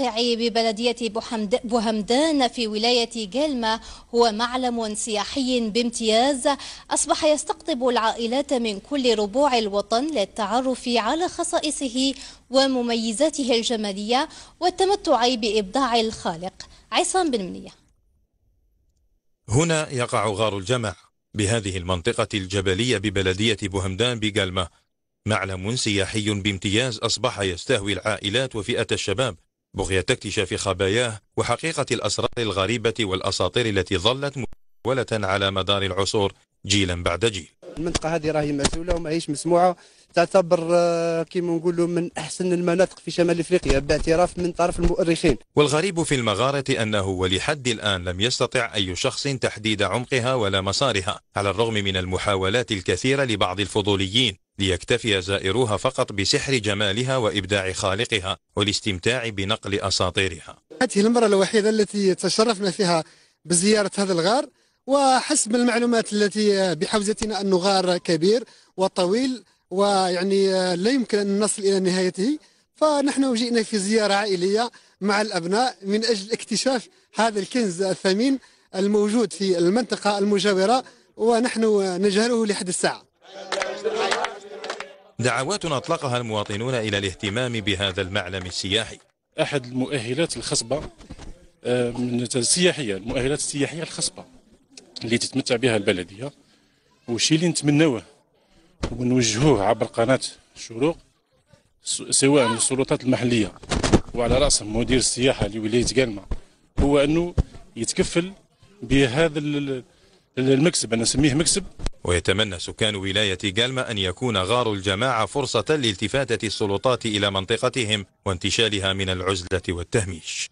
الواقع ببلدية بوهمدان في ولاية جالمة هو معلم سياحي بامتياز أصبح يستقطب العائلات من كل ربوع الوطن للتعرف على خصائصه ومميزاته الجمالية والتمتع بإبداع الخالق. عصام بن منية. هنا يقع غار الجمع بهذه المنطقة الجبلية ببلدية بوهمدان بجالمة، معلم سياحي بامتياز أصبح يستهوي العائلات وفئة الشباب بغية اكتشاف خباياه وحقيقة الأسرار الغريبة والأساطير التي ظلت مولة على مدار العصور جيلا بعد جيل. المنطقة هذه راهي معزولة وماهيش مسموعة، تعتبر كما نقولوا من أحسن المناطق في شمال إفريقيا باعتراف من طرف المؤرخين. والغريب في المغارة أنه ولحد الآن لم يستطع أي شخص تحديد عمقها ولا مسارها، على الرغم من المحاولات الكثيرة لبعض الفضوليين ليكتفي زائروها فقط بسحر جمالها وإبداع خالقها والاستمتاع بنقل أساطيرها. هذه المرة الوحيدة التي تشرفنا فيها بزيارة هذا الغار، وحسب المعلومات التي بحوزتنا أنه غار كبير وطويل ويعني لا يمكن أن نصل إلى نهايته، فنحن جئنا في زيارة عائلية مع الأبناء من أجل اكتشاف هذا الكنز الثمين الموجود في المنطقة المجاورة ونحن نجهله لحد الساعة. دعوات أطلقها المواطنون إلى الاهتمام بهذا المعلم السياحي. أحد المؤهلات الخصبة من السياحية، المؤهلات السياحية الخصبة اللي تتمتع بها البلدية، والشيء اللي نتمنوه ونوجهوه عبر قناة الشروق سواء للسلطات المحلية وعلى رأسهم مدير السياحة لولاية جالمة، هو أنه يتكفل بهذا المكسب، أنا نسميه مكسب. ويتمنى سكان ولاية جالمة أن يكون غار الجماعة فرصة لالتفاتة السلطات إلى منطقتهم وانتشالها من العزلة والتهميش.